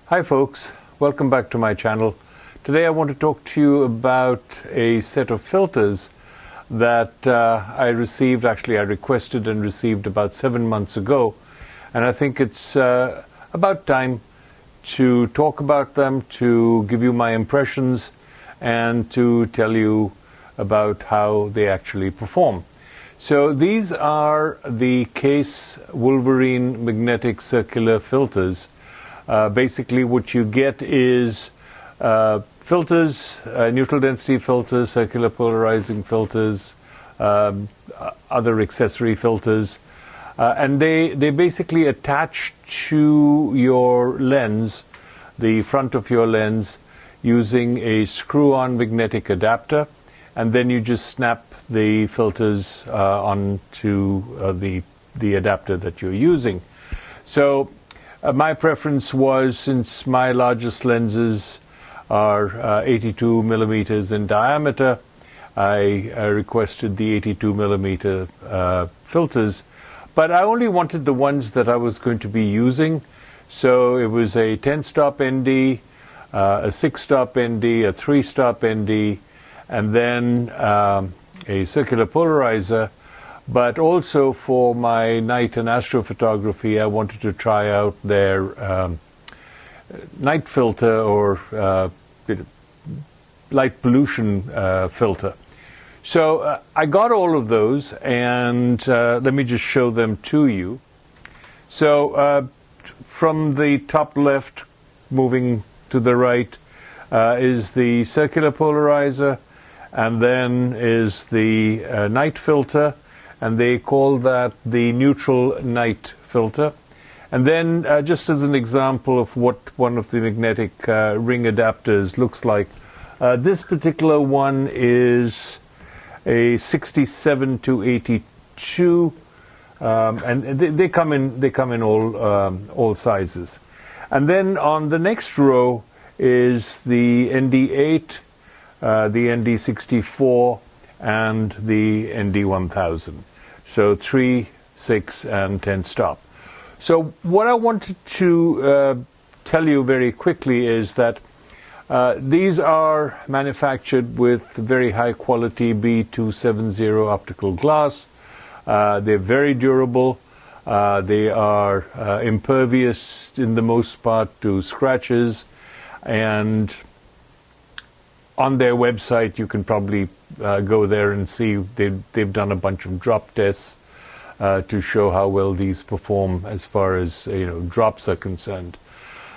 Hi folks, welcome back to my channel. Today I want to talk to you about a set of filters that I requested and received about 7 months ago, and I think it's about time to talk about them, to give you my impressions, and to tell you about how they actually perform. So these are the Kase Wolverine magnetic circular filters. Basically what you get is filters, neutral density filters, circular polarizing filters, other accessory filters, and they basically attach to your lens, the front of your lens, using a screw-on magnetic adapter, and then you just snap the filters onto the adapter that you're using. So my preference was, since my largest lenses are 82 millimeters in diameter, I requested the 82 millimeter filters, but I only wanted the ones that I was going to be using. So it was a 10-stop ND, a 6-stop ND, a 3-stop ND, and then a circular polarizer. But also for my night and astrophotography, I wanted to try out their night filter or light pollution filter. So I got all of those, and let me just show them to you. So from the top left, moving to the right, is the circular polarizer, and then is the night filter, and they call that the neutral night filter. And then just as an example of what one of the magnetic ring adapters looks like, this particular one is a 67 to 82, and they come in all sizes. And then on the next row is the ND8, the ND64, and the ND1000. So 3, 6, and 10 stop. So what I wanted to tell you very quickly is that these are manufactured with very high quality B270 optical glass. They're very durable. They are impervious in the most part to scratches, and on their website you can probably go there and see they've done a bunch of drop tests to show how well these perform as far as drops are concerned.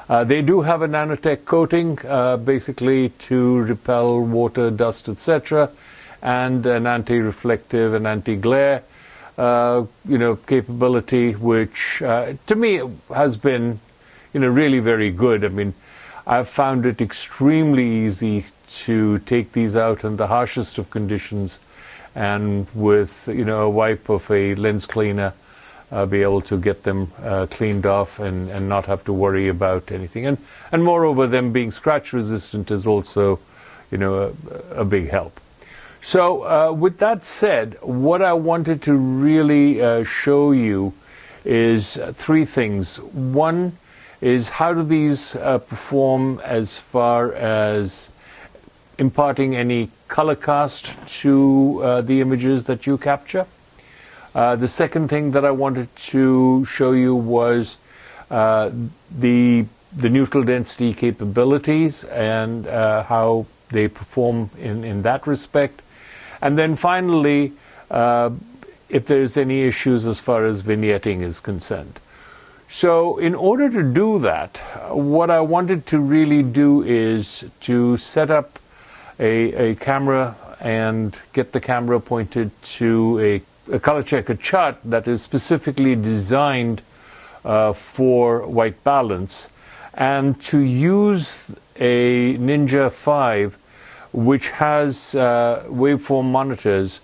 They do have a nanotech coating, basically to repel water, dust, etc., and an anti-reflective and anti-glare capability, which to me has been really very good. I mean, I've found it extremely easy to take these out in the harshest of conditions, and with a wipe of a lens cleaner be able to get them cleaned off and not have to worry about anything. And moreover, them being scratch resistant is also a big help. So with that said, what I wanted to really show you is three things. One is, how do these perform as far as imparting any color cast to the images that you capture. The second thing that I wanted to show you was the neutral density capabilities and how they perform in that respect. And then finally, if there's any issues as far as vignetting is concerned. So in order to do that, what I wanted to really do is to set up a camera and get the camera pointed to a color checker chart that is specifically designed for white balance, and to use a Ninja 5, which has waveform monitors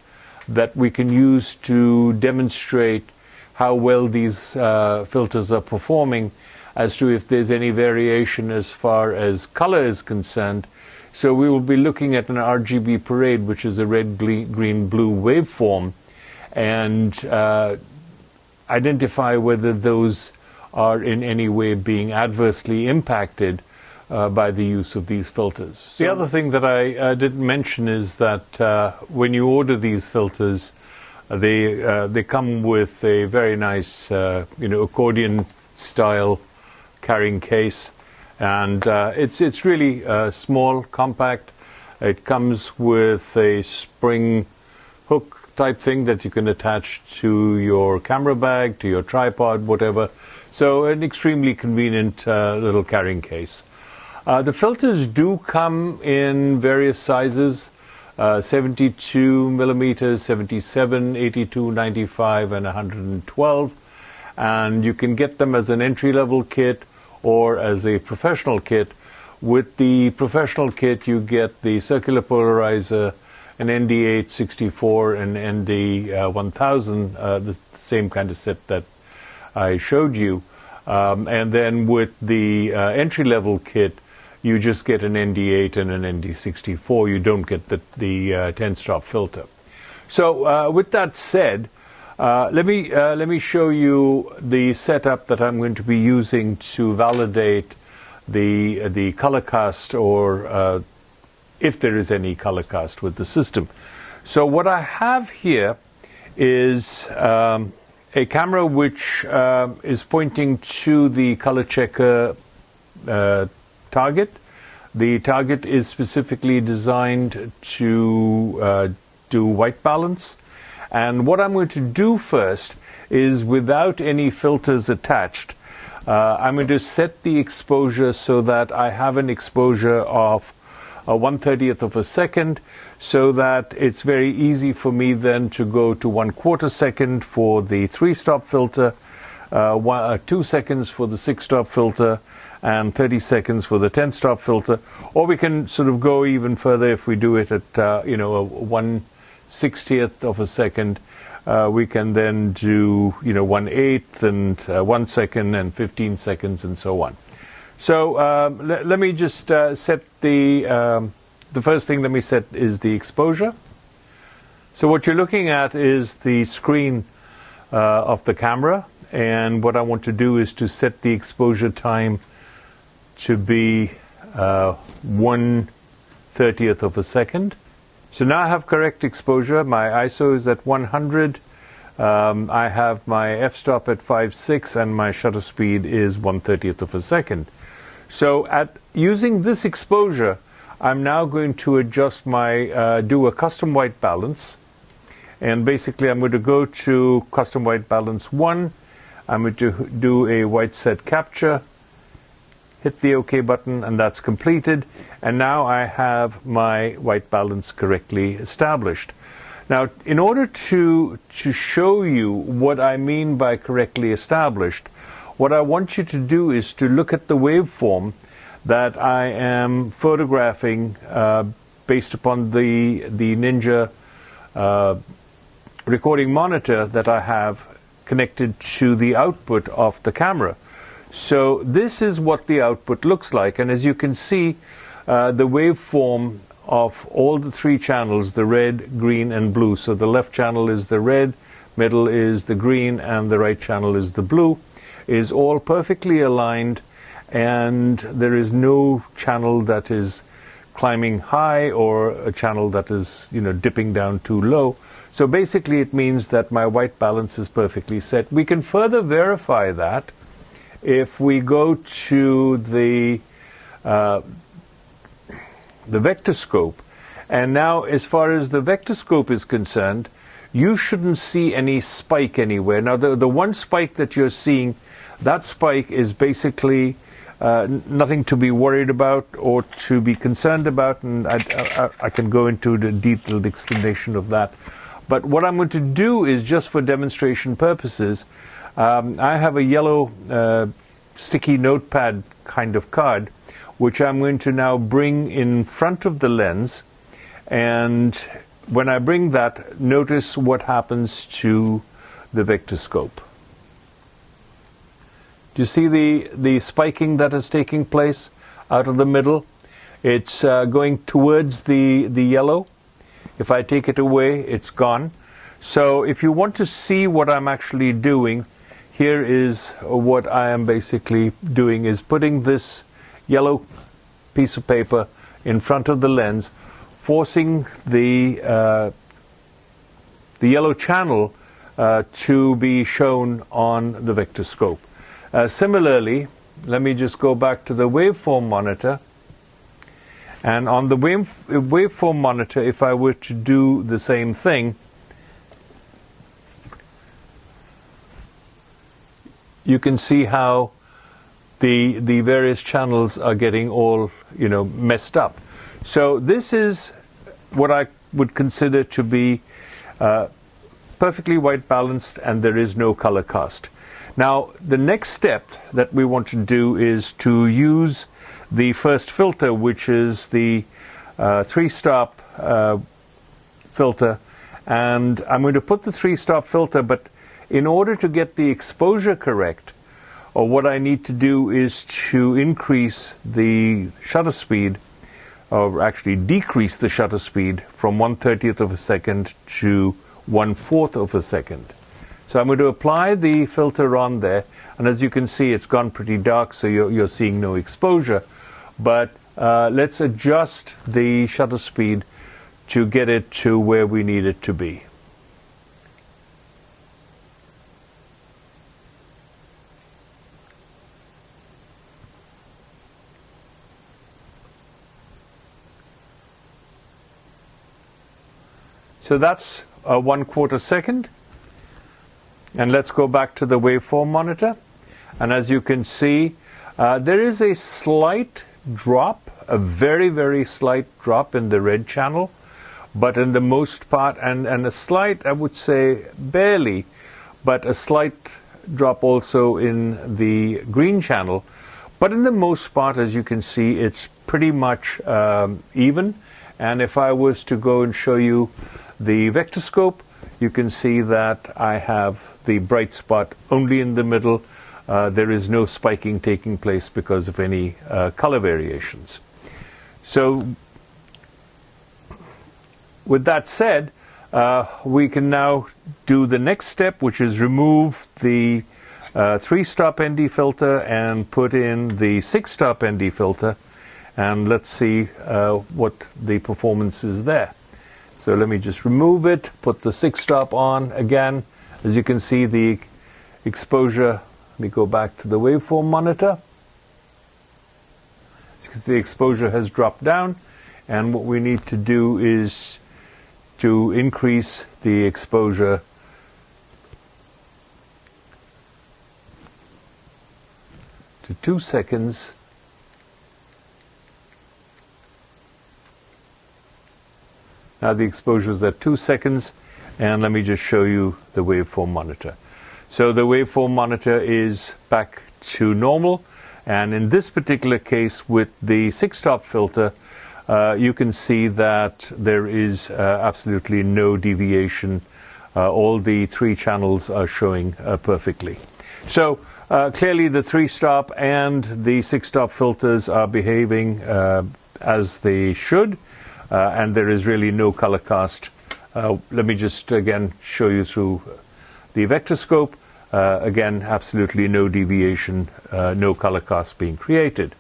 that we can use to demonstrate how well these filters are performing, as to if there's any variation as far as color is concerned. So we will be looking at an RGB parade, which is a red, green, blue waveform, and identify whether those are in any way being adversely impacted by the use of these filters. The other thing that I didn't mention is that when you order these filters, they come with a very nice accordion style carrying case, and it's really small, compact. It comes with a spring hook type thing that you can attach to your camera bag, to your tripod, whatever. So an extremely convenient little carrying case. The filters do come in various sizes, 72 millimeters, 77, 82, 95, and 112. And you can get them as an entry-level kit or as a professional kit. With the professional kit, you get the circular polarizer, an ND864, and ND1000, the same kind of set that I showed you. And then with the entry-level kit, you just get an ND8 and an ND64. You don't get the 10-stop filter. So with that said, let me show you the setup that I'm going to be using to validate the color cast, or if there is any color cast with the system. So what I have here is a camera which is pointing to the color checker target. The target is specifically designed to do white balance. And what I'm going to do first is, without any filters attached, I'm going to set the exposure so that I have an exposure of 1/30th of a second, so that it's very easy for me then to go to 1/4 second for the 3-stop filter, 2 seconds for the 6-stop filter, and 30 seconds for the 10-stop filter. Or we can sort of go even further if we do it at a 1/60th of a second. We can then do 1/8 and 1 second and 15 seconds and so on. So let me just set the first thing. Let me set is the exposure. So what you're looking at is the screen of the camera, and what I want to do is to set the exposure time to be 1/30th of a second. So now I have correct exposure. My ISO is at 100. I have my f-stop at 5.6, and my shutter speed is 1/30th of a second. So using this exposure, I'm now going to adjust do a custom white balance. And basically I'm going to go to custom white balance 1. I'm going to do a white set capture, hit the OK button, and that's completed. And now I have my white balance correctly established. Now, in order to show you what I mean by correctly established, what I want you to do is to look at the waveform that I am photographing based upon the Ninja recording monitor that I have connected to the output of the camera. So this is what the output looks like, and as you can see, the waveform of all the 3 channels, the red, green, and blue. So the left channel is the red, middle is the green, and the right channel is the blue, is all perfectly aligned, and there is no channel that is climbing high or a channel that is dipping down too low. So basically it means that my white balance is perfectly set. We can further verify that if we go to the vector scope. And now, as far as the vector scope is concerned, you shouldn't see any spike anywhere. Now, the one spike that you're seeing, that spike is basically nothing to be worried about or to be concerned about, and I can go into the detailed explanation of that. But what I'm going to do is, just for demonstration purposes, I have a yellow sticky notepad kind of card, which I'm going to now bring in front of the lens. And when I bring that, notice what happens to the vector scope. Do you see the spiking that is taking place out of the middle? It's going towards the yellow. If I take it away, it's gone. So if you want to see what I'm actually doing, here is what I am basically doing, is putting this yellow piece of paper in front of the lens, forcing the yellow channel to be shown on the vector scope. Similarly, let me just go back to the waveform monitor. And on the waveform monitor, if I were to do the same thing, you can see how the various channels are getting all, messed up. So this is what I would consider to be perfectly white balanced, and there is no color cast. Now, the next step that we want to do is to use the first filter, which is the 3-stop filter, and I'm going to put the 3-stop filter, but in order to get the exposure correct, or what I need to do is to increase the shutter speed, or actually decrease the shutter speed from 1/30th of a second to 1/4 of a second. So I'm going to apply the filter on there, and as you can see, it's gone pretty dark, so you're seeing no exposure. But let's adjust the shutter speed to get it to where we need it to be. So that's 1/4 second. And let's go back to the waveform monitor. And as you can see, there is a slight drop, a very, very slight drop in the red channel. But in the most part, and a slight, I would say barely, but a slight drop also in the green channel. But in the most part, as you can see, it's pretty much even. And if I was to go and show you the vector scope, you can see that I have the bright spot only in the middle. There is no spiking taking place because of any color variations. So with that said, we can now do the next step, which is remove the 3-stop ND filter and put in the 6-stop ND filter, and let's see what the performance is there. So let me just remove it, put the 6-stop on again. As you can see, the exposure, let me go back to the waveform monitor. The exposure has dropped down, and what we need to do is to increase the exposure to 2 seconds. Now the exposure is at 2 seconds, and let me just show you the waveform monitor. So the waveform monitor is back to normal, and in this particular case with the 6-stop filter, you can see that there is absolutely no deviation. All the 3 channels are showing perfectly. So clearly the 3-stop and the 6-stop filters are behaving as they should. And there is really no color cast. Let me just again show you through the vector scope. Again, absolutely no deviation, no color cast being created.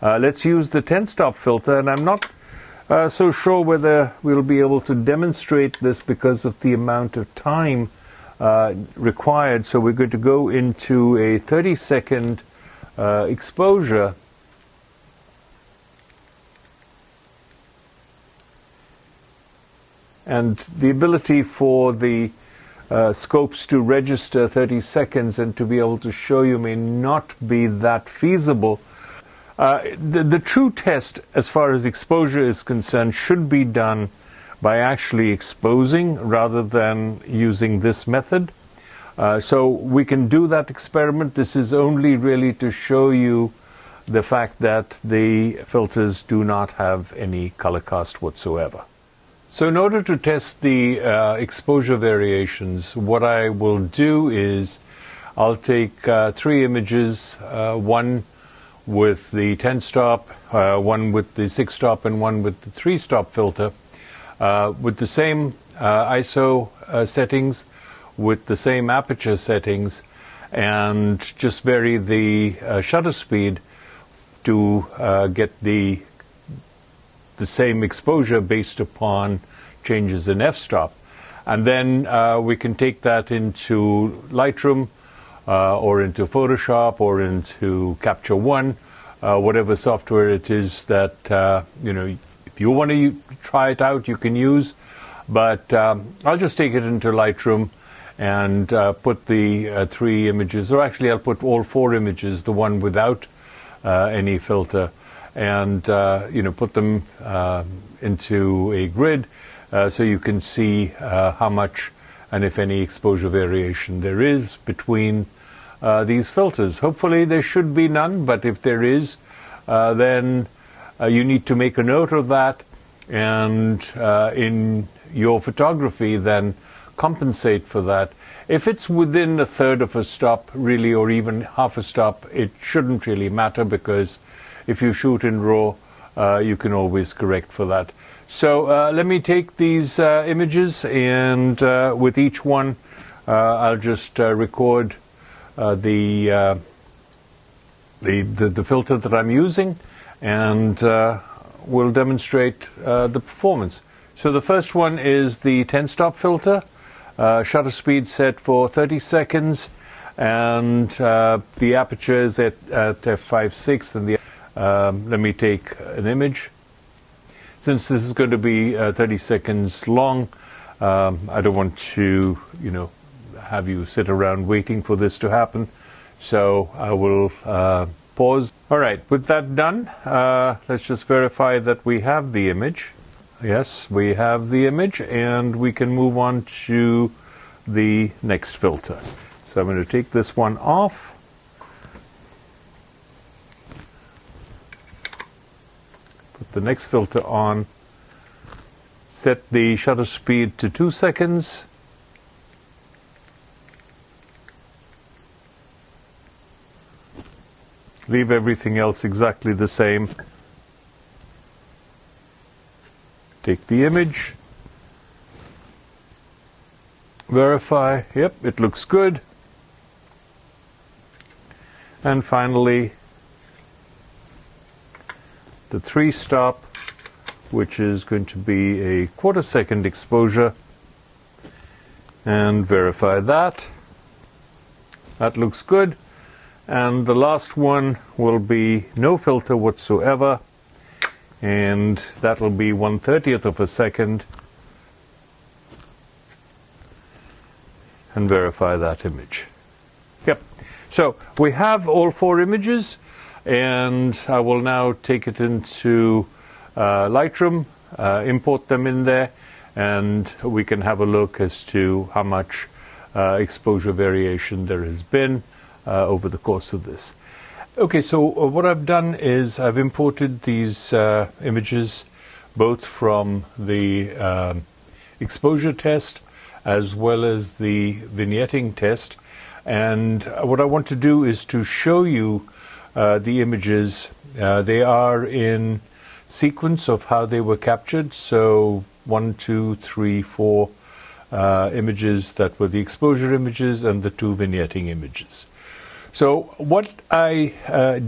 Let's use the 10-stop filter, and I'm not so sure whether we'll be able to demonstrate this because of the amount of time required. So we're going to go into a 30-second exposure. And the ability for the scopes to register 30 seconds and to be able to show you may not be that feasible. The true test, as far as exposure is concerned, should be done by actually exposing rather than using this method. So we can do that experiment. This is only really to show you the fact that the filters do not have any color cast whatsoever. So in order to test the exposure variations, what I will do is I'll take 3 images, one with the 10-stop, one with the 6-stop, and one with the 3-stop filter, with the same ISO settings, with the same aperture settings, and just vary the shutter speed to get the same exposure based upon changes in f-stop. And then we can take that into Lightroom or into Photoshop or into Capture One, whatever software it is that if you want to try it out, you can use. But I'll just take it into Lightroom and put the 3 images, or actually I'll put all 4 images, the one without any filter, and put them into a grid so you can see how much and if any exposure variation there is between these filters. Hopefully there should be none, but if there is, then you need to make a note of that, and in your photography then compensate for that. If it's within a third of a stop really, or even half a stop, it shouldn't really matter, because if you shoot in RAW you can always correct for that. So let me take these images, and with each one I'll just record the filter that I'm using, and we'll demonstrate the performance. So the first one is the 10-stop filter, shutter speed set for 30 seconds, and the aperture is at f5.6, and the let me take an image. Since this is going to be 30 seconds long, I don't want to have you sit around waiting for this to happen, so I will pause. All right, with that done, let's just verify that we have the image. Yes, we have the image, and we can move on to the next filter. So I'm going to take this one off. Put the next filter on. Set the shutter speed to 2 seconds. Leave everything else exactly the same. Take the image. Verify. Yep, it looks good. And finally, the 3-stop, which is going to be a 1/4 second exposure, and verify that. That looks good. And the last one will be no filter whatsoever, and that will be 1/30th of a second, and verify that image. Yep. So we have all 4 images, and I will now take it into Lightroom, import them in there, and we can have a look as to how much exposure variation there has been over the course of this. Okay, so what I've done is I've imported these images both from the exposure test as well as the vignetting test, and what I want to do is to show you the images. They are in sequence of how they were captured, so 1, 2, 3, 4 images that were the exposure images and the 2 vignetting images. So what I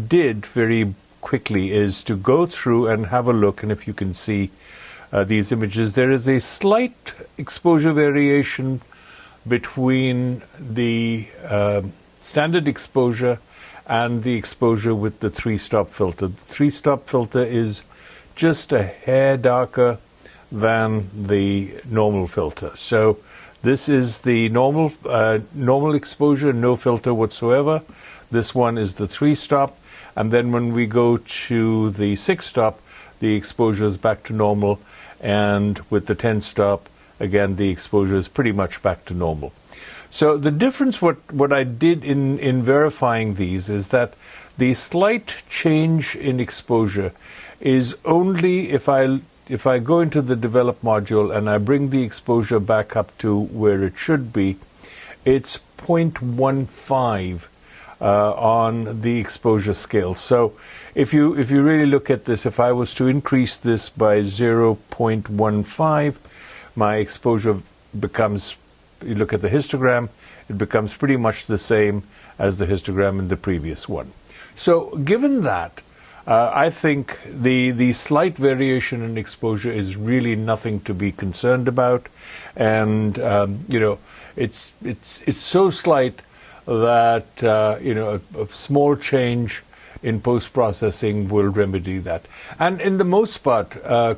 did very quickly is to go through and have a look, and if you can see these images, there is a slight exposure variation between the standard exposure and the exposure with the 3-stop filter. The 3-stop filter is just a hair darker than the normal filter. So this is the normal exposure, no filter whatsoever. This one is the 3-stop, and then when we go to the 6-stop, the exposure is back to normal, and with the 10-stop, again, the exposure is pretty much back to normal. So the difference, what I did in verifying these, is that the slight change in exposure is only if I go into the develop module and I bring the exposure back up to where it should be. It's 0.15 on the exposure scale. So if you really look at this, if I was to increase this by 0.15, my exposure becomes, you look at the histogram, it becomes pretty much the same as the histogram in the previous one. So given that, I think the slight variation in exposure is really nothing to be concerned about, and it's so slight that a small change in post-processing will remedy that. And in the most part,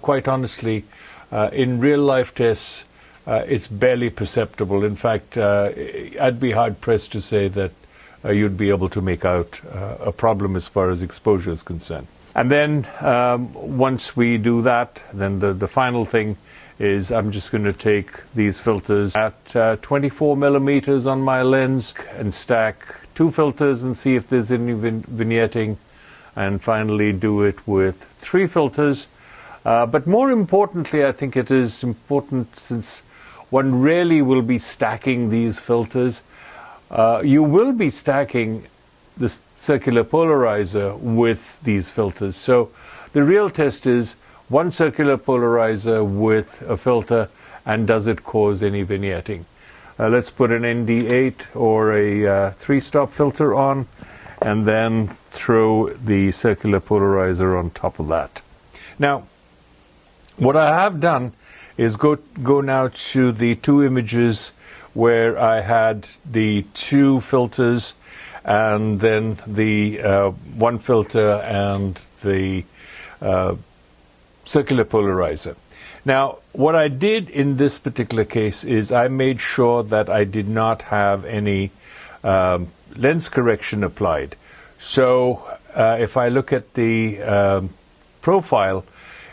quite honestly, in real-life tests, it's barely perceptible. In fact, I'd be hard-pressed to say that you'd be able to make out a problem as far as exposure is concerned. And then once we do that, then the final thing is I'm just going to take these filters at 24 millimeters on my lens and stack 2 filters and see if there's any vignetting, and finally do it with 3 filters. But more importantly, I think it is important, since one rarely will be stacking these filters, you will be stacking the circular polarizer with these filters. So the real test is one circular polarizer with a filter, and does it cause any vignetting? Let's put an ND8 or a 3-stop filter on, and then throw the circular polarizer on top of that. Now, what I have done is go now to the 2 images where I had the 2 filters and then the 1 filter and the circular polarizer. Now, what I did in this particular case is I made sure that I did not have any lens correction applied. So if I look at the profile,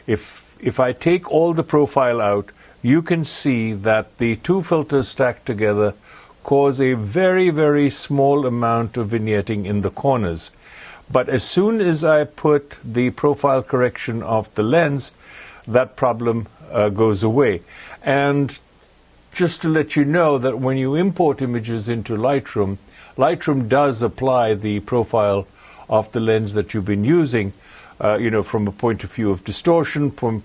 if I take all the profile out, you can see that the 2 filters stacked together cause a very, very small amount of vignetting in the corners. But as soon as I put the profile correction of the lens, that problem goes away. And just to let you know that when you import images into Lightroom, Lightroom does apply the profile of the lens that you've been using, from a point of view of distortion, from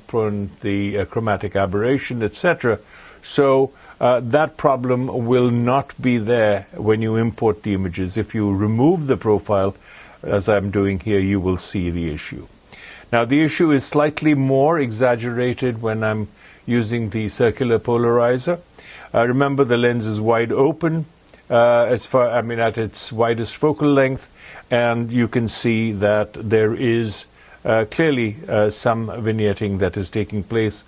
the chromatic aberration, etc. So that problem will not be there when you import the images. If you remove the profile, as I'm doing here, you will see the issue. Now, the issue is slightly more exaggerated when I'm using the circular polarizer. Remember, the lens is wide open at its widest focal length, and you can see that there is clearly some vignetting that is taking place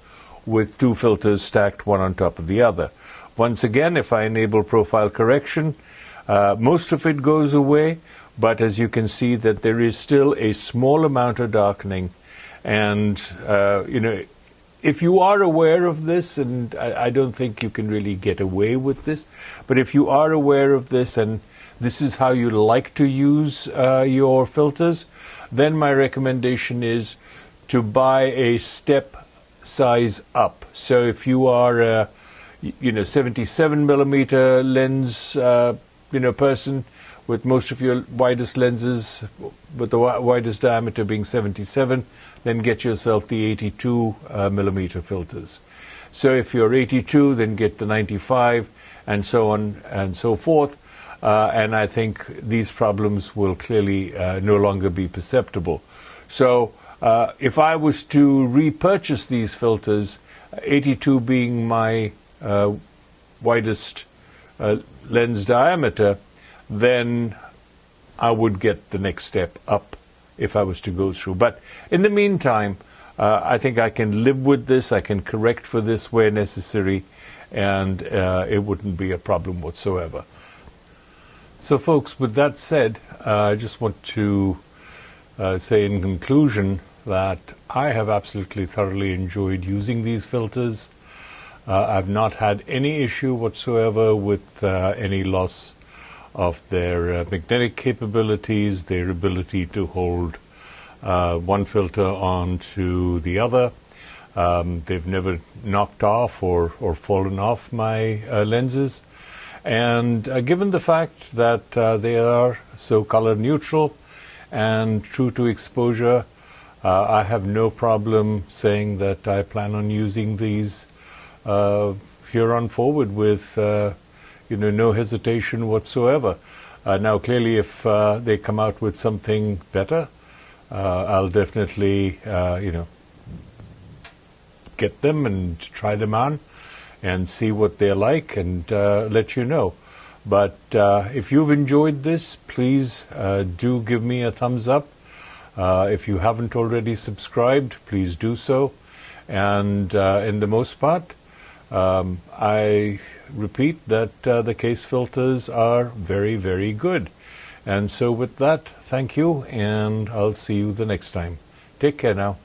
with 2 filters stacked one on top of the other. Once again, if I enable profile correction, most of it goes away, but as you can see that there is still a small amount of darkening. And if you are aware of this, and I don't think you can really get away with this, but if you are aware of this and this is how you like to use your filters, then my recommendation is to buy a step size up. So if you are a 77 millimeter lens person, with most of your widest lenses, with the widest diameter being 77, then get yourself the 82 millimeter filters. So if you're 82, then get the 95, and so on and so forth. And I think these problems will clearly no longer be perceptible. So if I was to repurchase these filters, 82 being my widest lens diameter, then I would get the next step up if I was to go through. But in the meantime, I think I can live with this. I can correct for this where necessary, and it wouldn't be a problem whatsoever. So folks, with that said, I just want to say in conclusion that I have absolutely thoroughly enjoyed using these filters. I've not had any issue whatsoever with any loss of their magnetic capabilities, their ability to hold one filter onto the other. They've never knocked off or fallen off my lenses. And given the fact that they are so color neutral and true to exposure, I have no problem saying that I plan on using these here on forward with no hesitation whatsoever. Now, clearly, if they come out with something better, I'll definitely, get them and try them on and see what they're like and let you know. But if you've enjoyed this, please do give me a thumbs up. If you haven't already subscribed, please do so. And in the most part, I repeat that the Kase filters are very, very good. And so with that, thank you, and I'll see you the next time. Take care now.